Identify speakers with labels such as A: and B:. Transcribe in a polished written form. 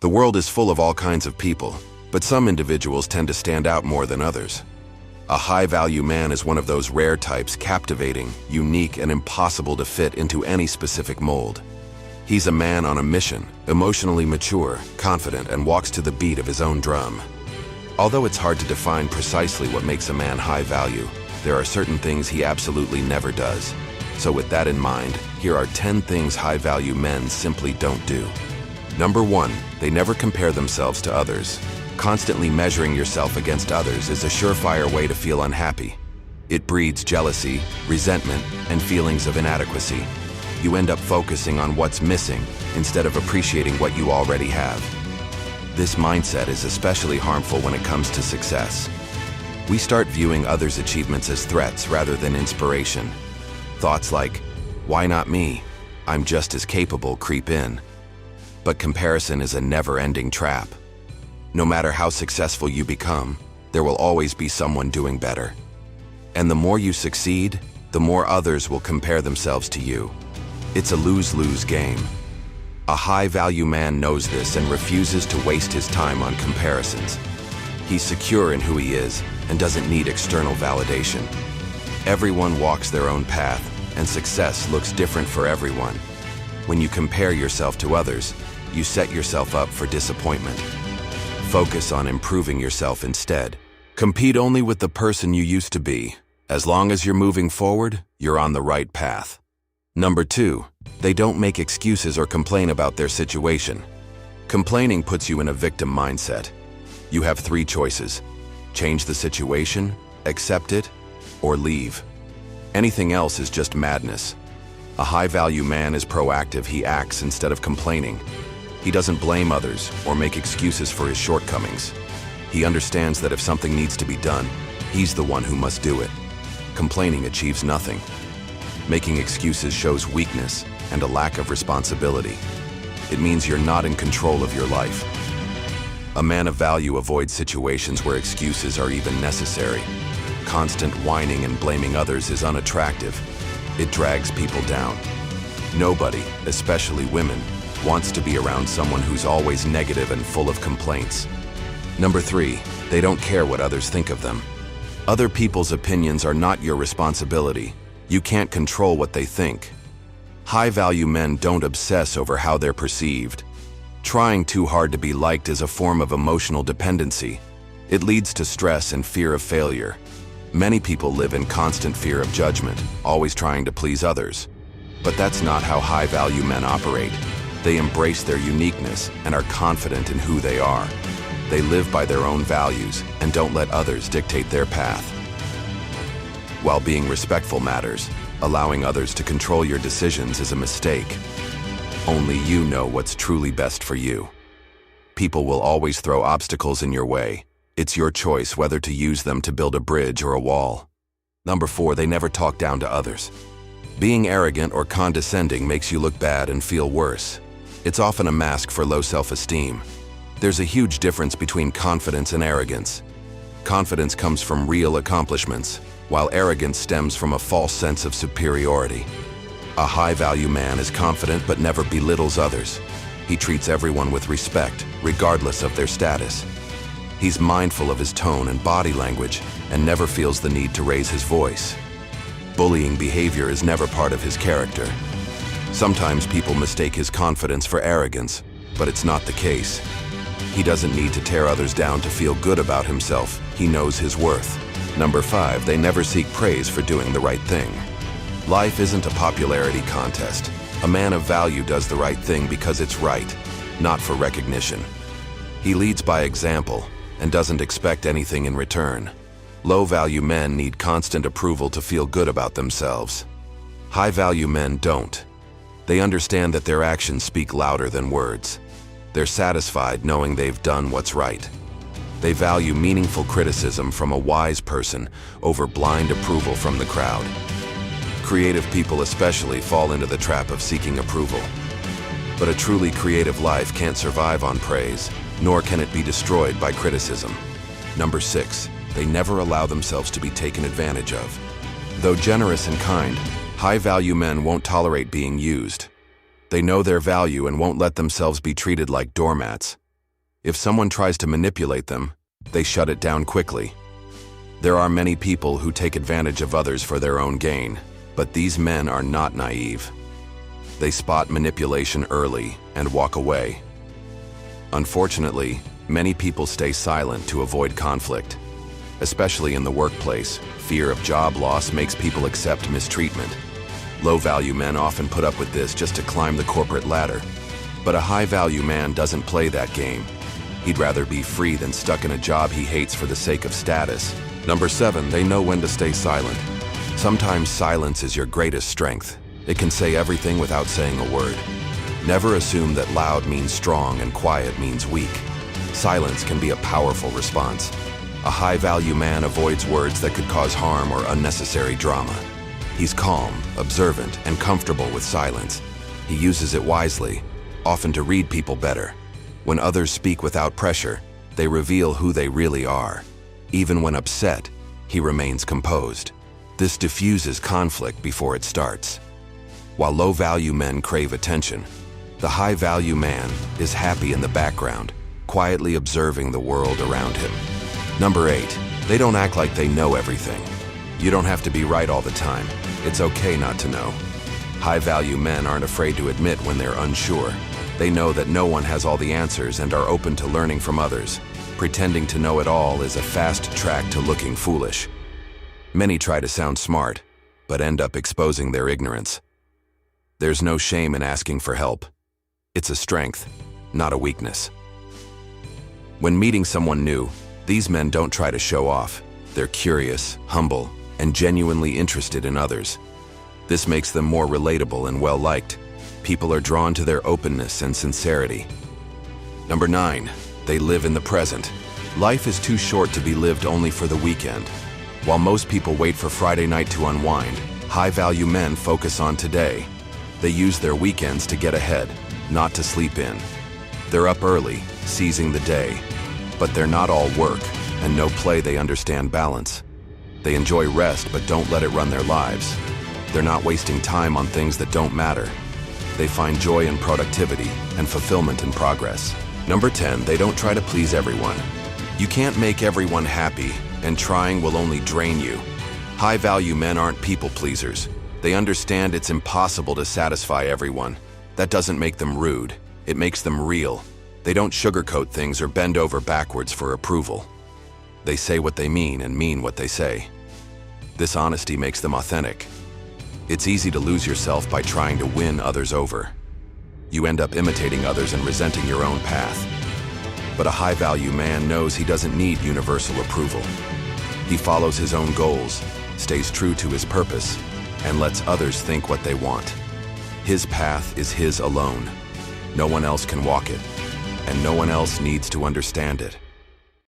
A: The world is full of all kinds of people, but some individuals tend to stand out more than others. A high-value man is one of those rare types, captivating, unique, and impossible to fit into any specific mold. He's a man on a mission, emotionally mature, confident, and walks to the beat of his own drum. Although it's hard to define precisely what makes a man high value, there are certain things he absolutely never does. So with that in mind, here are 10 things high-value men simply don't do. Number 1, they never compare themselves to others. Constantly measuring yourself against others is a surefire way to feel unhappy. It breeds jealousy, resentment, and feelings of inadequacy. You end up focusing on what's missing instead of appreciating what you already have. This mindset is especially harmful when it comes to success. We start viewing others' achievements as threats rather than inspiration. Thoughts like, "Why not me? I'm just as capable," creep in. But comparison is a never-ending trap. No matter how successful you become, there will always be someone doing better. And the more you succeed, the more others will compare themselves to you. It's a lose-lose game. A high-value man knows this and refuses to waste his time on comparisons. He's secure in who he is and doesn't need external validation. Everyone walks their own path, and success looks different for everyone. When you compare yourself to others, you set yourself up for disappointment. Focus on improving yourself instead. Compete only with the person you used to be. As long as you're moving forward, you're on the right path. Number 2, they don't make excuses or complain about their situation. Complaining puts you in a victim mindset. You have 3 choices: change the situation, accept it, or leave. Anything else is just madness. A high-value man is proactive. He acts instead of complaining. He doesn't blame others or make excuses for his shortcomings. He understands that if something needs to be done, he's the one who must do it. Complaining achieves nothing. Making excuses shows weakness and a lack of responsibility. It means you're not in control of your life. A man of value avoids situations where excuses are even necessary. Constant whining and blaming others is unattractive. It drags people down. Nobody, especially women, wants to be around someone who's always negative and full of complaints. Number 3, they don't care what others think of them. Other people's opinions are not your responsibility. You can't control what they think. High-value men don't obsess over how they're perceived. Trying too hard to be liked is a form of emotional dependency. It leads to stress and fear of failure. Many people live in constant fear of judgment, always trying to please others. But that's not how high-value men operate. They embrace their uniqueness and are confident in who they are. They live by their own values and don't let others dictate their path. While being respectful matters, allowing others to control your decisions is a mistake. Only you know what's truly best for you. People will always throw obstacles in your way. It's your choice whether to use them to build a bridge or a wall. Number 4, they never talk down to others. Being arrogant or condescending makes you look bad and feel worse. It's often a mask for low self-esteem. There's a huge difference between confidence and arrogance. Confidence comes from real accomplishments, while arrogance stems from a false sense of superiority. A high-value man is confident but never belittles others. He treats everyone with respect, regardless of their status. He's mindful of his tone and body language and never feels the need to raise his voice. Bullying behavior is never part of his character. Sometimes people mistake his confidence for arrogance, but it's not the case. He doesn't need to tear others down to feel good about himself. He knows his worth. Number 5, they never seek praise for doing the right thing. Life isn't a popularity contest. A man of value does the right thing because it's right, not for recognition. He leads by example and doesn't expect anything in return. Low-value men need constant approval to feel good about themselves. High-value men don't. They understand that their actions speak louder than words. They're satisfied knowing they've done what's right. They value meaningful criticism from a wise person over blind approval from the crowd. Creative people especially fall into the trap of seeking approval. But a truly creative life can't survive on praise, nor can it be destroyed by criticism. Number 6, they never allow themselves to be taken advantage of. Though generous and kind, high-value men won't tolerate being used. They know their value and won't let themselves be treated like doormats. If someone tries to manipulate them, they shut it down quickly. There are many people who take advantage of others for their own gain, but these men are not naive. They spot manipulation early and walk away. Unfortunately, many people stay silent to avoid conflict. Especially in the workplace, fear of job loss makes people accept mistreatment. Low-value men often put up with this just to climb the corporate ladder. But a high-value man doesn't play that game. He'd rather be free than stuck in a job he hates for the sake of status. Number 7, they know when to stay silent. Sometimes silence is your greatest strength. It can say everything without saying a word. Never assume that loud means strong and quiet means weak. Silence can be a powerful response. A high-value man avoids words that could cause harm or unnecessary drama. He's calm, observant, and comfortable with silence. He uses it wisely, often to read people better. When others speak without pressure, they reveal who they really are. Even when upset, he remains composed. This diffuses conflict before it starts. While low-value men crave attention, the high-value man is happy in the background, quietly observing the world around him. Number 8, they don't act like they know everything. You don't have to be right all the time. It's okay not to know. High-value men aren't afraid to admit when they're unsure. They know that no one has all the answers and are open to learning from others. Pretending to know it all is a fast track to looking foolish. Many try to sound smart, but end up exposing their ignorance. There's no shame in asking for help. It's a strength, not a weakness. When meeting someone new, these men don't try to show off. They're curious, humble, and genuinely interested in others. This makes them more relatable and well-liked. People are drawn to their openness and sincerity. Number 9, they live in the present. Life is too short to be lived only for the weekend. While most people wait for Friday night to unwind, high-value men focus on today. They use their weekends to get ahead, not to sleep in. They're up early, seizing the day. But they're not all work, and no play. They understand balance. They enjoy rest but don't let it run their lives. They're not wasting time on things that don't matter. They find joy in productivity and fulfillment in progress. Number 10, they don't try to please everyone. You can't make everyone happy, and trying will only drain you. High-value men aren't people pleasers. They understand it's impossible to satisfy everyone. That doesn't make them rude. It makes them real. They don't sugarcoat things or bend over backwards for approval. They say what they mean and mean what they say. This honesty makes them authentic. It's easy to lose yourself by trying to win others over. You end up imitating others and resenting your own path. But a high-value man knows he doesn't need universal approval. He follows his own goals, stays true to his purpose, and lets others think what they want. His path is his alone. No one else can walk it, and no one else needs to understand it.